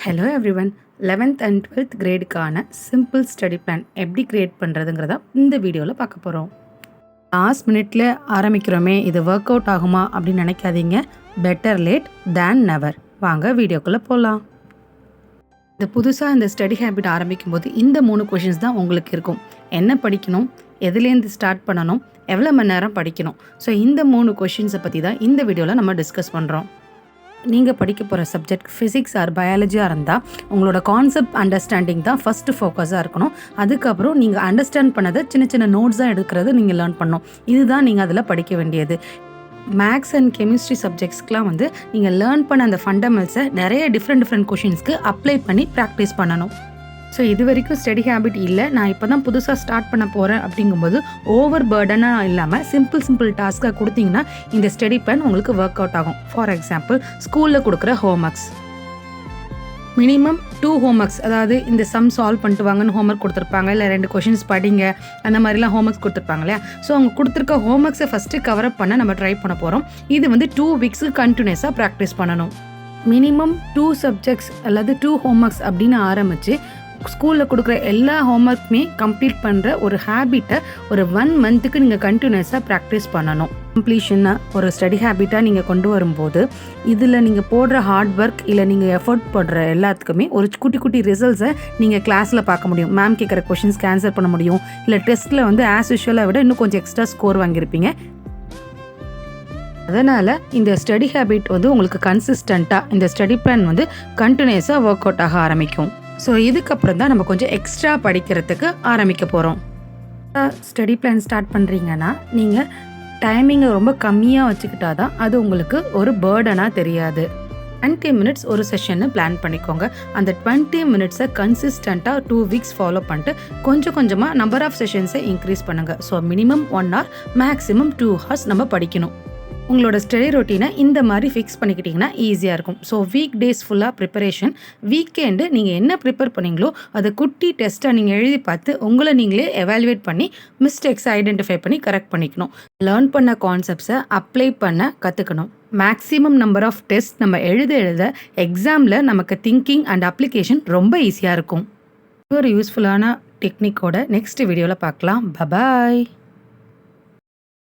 Hello everyone. 11th and 12th கிரேடுக்கான simple study plan எப்படி create பண்ணுறதுங்கிறத இந்த வீடியோவில் பார்க்க போகிறோம். லாஸ்ட் மினிட்ல ஆரம்பிக்கிறோமே, இது ஒர்க் அவுட் ஆகுமா அப்படின்னு நினைக்காதீங்க. பெட்டர் லேட் தேன் நெவர். வாங்க வீடியோக்குள்ளே போகலாம். இந்த புதுசாக இந்த ஸ்டடி ஹேபிட் ஆரம்பிக்கும் போது இந்த 3 கொஷின்ஸ் தான் உங்களுக்கு இருக்கும். என்ன படிக்கணும், எதுலேருந்து ஸ்டார்ட் பண்ணணும், எவ்வளோ மணி நேரம் படிக்கணும். ஸோ இந்த 3 கொஷின்ஸை பற்றி தான் இந்த வீடியோவில் நம்ம டிஸ்கஸ் பண்ணுறோம். நீங்கள் படிக்க போகிற சப்ஜெக்ட் ஃபிசிக்ஸ் ஆர் பயாலஜியாக இருந்தால் உங்களோட கான்செப்ட் அண்டர்ஸ்டாண்டிங் தான் ஃபஸ்ட்டு ஃபோக்கஸாக இருக்கணும். அதுக்கப்புறம் நீங்கள் அண்டர்ஸ்டாண்ட் பண்ணதை சின்ன சின்ன நோட்ஸாக எடுக்கிறது நீங்கள் லேர்ன் பண்ணணும். இதுதான் நீங்கள் அதில் படிக்க வேண்டியது. மேக்ஸ் அண்ட் கெமிஸ்ட்ரி சப்ஜெக்ட்ஸ்க்கெலாம் நீங்கள் லேர்ன் பண்ண அந்த ஃபண்டமெண்ட்ஸை நிறைய டிஃப்ரெண்ட் கொஷின்ஸ்க்கு அப்ளை பண்ணி ப்ராக்டிஸ் பண்ணணும். ஸோ இது வரைக்கும் ஸ்டடி ஹேபிட் இல்லை, நான் இப்போ தான் புதுசாக ஸ்டார்ட் பண்ண போகிறேன் அப்படிங்கும்போது ஓவர் பர்டனாக இல்லாமல் சிம்பிள் டாஸ்க்காக கொடுத்தீங்கன்னா இந்த ஸ்டடி பிளான் உங்களுக்கு ஒர்க் அவுட் ஆகும். ஃபார் எக்ஸாம்பிள், ஸ்கூலில் கொடுக்குற ஹோம்ஒர்க்ஸ் மினிமம் 2 ஹோம்ஒர்க்ஸ், அதாவது இந்த சம் சால்வ் பண்ணிட்டு வாங்கன்னு ஹோம்ஒர்க் கொடுத்துருப்பாங்க, இல்லை 2 கொஷின்ஸ் படிங்க, அந்த மாதிரிலாம் ஹோம்ஒர்க்ஸ் கொடுத்துருப்பாங்க இல்லையா. ஸோ அவங்க கொடுத்துருக்க ஹோம்ஒர்க்ஸை ஃபஸ்ட்டு கவரப் பண்ண நம்ம ட்ரை பண்ண போகிறோம். இது 2 வீக்ஸுக்கு கண்டினியூஸாக ப்ராக்டிஸ் பண்ணணும். மினிமம் 2 சப்ஜெக்ட்ஸ் அல்லது 2 ஹோம்ஒர்க்ஸ் அப்படின்னு ஆரம்பித்து ஸ்கூலில் கொடுக்குற எல்லா ஹோம்ஒர்க்குமே கம்ப்ளீட் பண்ணுற ஒரு ஹேபிட்டை ஒரு 1 மந்த்துக்கு நீங்கள் கண்டினியூஸாக ப்ராக்டிஸ் பண்ணணும். கம்ப்ளீஷனாக ஒரு ஸ்டடி ஹேபிட்டாக நீங்கள் கொண்டு வரும்போது இதில் நீங்கள் போடுற ஹார்ட் ஒர்க் இல்லை நீங்கள் எஃபர்ட் போடுற எல்லாத்துக்குமே ஒரு குட்டி ரிசல்ட்ஸை நீங்கள் கிளாஸில் பார்க்க முடியும். மேம் கேட்குற கொஷின்ஸ்க்கு ஆன்சர் பண்ண முடியும். இல்லை டெஸ்ட்டில் ஆஸ் யூஷுவலாக விட இன்னும் கொஞ்சம் எக்ஸ்ட்ரா ஸ்கோர் வாங்கியிருப்பீங்க. அதனால் இந்த ஸ்டடி ஹேபிட் உங்களுக்கு கன்சிஸ்டண்ட்டாக இந்த ஸ்டடி பிளான் கண்டினியூஸாக ஒர்க் அவுட் ஆக ஆரம்பிக்கும். ஸோ இதுக்கப்புறம் தான் நம்ம கொஞ்சம் எக்ஸ்ட்ரா படிக்கிறதுக்கு ஆரம்பிக்க போகிறோம். ஸ்டடி பிளான் ஸ்டார்ட் பண்ணுறீங்கன்னா நீங்கள் டைமிங்கை ரொம்ப கம்மியாக வச்சுக்கிட்டா தான் அது உங்களுக்கு ஒரு பேர்டனாக தெரியாது. 20 மினிட்ஸ் ஒரு செஷன்னு பிளான் பண்ணிக்கோங்க. அந்த 20 மினிட்ஸை கன்சிஸ்டண்ட்டாக 2 வீக்ஸ் ஃபாலோ பண்ணிட்டு கொஞ்சமாக நம்பர் ஆஃப் செஷன்ஸை இன்க்ரீஸ் பண்ணுங்கள். So minimum 1 hour, maximum 2 hours நம்ம படிக்கணும். உங்களோட ஸ்டடி ரொட்டீனை இந்த மாதிரி ஃபிக்ஸ் பண்ணிக்கிட்டிங்கன்னா ஈஸியாக இருக்கும். ஸோ வீக் டேஸ் ஃபுல்லாக ப்ரிப்பரேஷன், வீக்கெண்டு நீங்கள் என்ன ப்ரிப்பேர் பண்ணீங்களோ அதை குட்டி டெஸ்ட்டாக நீங்கள் எழுதி பார்த்து உங்களை நீங்களே எவாலுவேட் பண்ணி மிஸ்டேக்ஸை ஐடென்டிஃபை பண்ணி கரெக்ட் பண்ணிக்கணும். லேர்ன் பண்ண கான்செப்ட்ஸை அப்ளை பண்ண கற்றுக்கணும். மேக்ஸிமம் நம்பர் ஆஃப் டெஸ்ட் நம்ம எழுத எக்ஸாமில் நமக்கு திங்கிங் அண்ட் அப்ளிகேஷன் ரொம்ப ஈஸியாக இருக்கும். ஒரு யூஸ்ஃபுல்லான டெக்னிக்கோட நெக்ஸ்ட் வீடியோவில் பார்க்கலாம். பபாய்.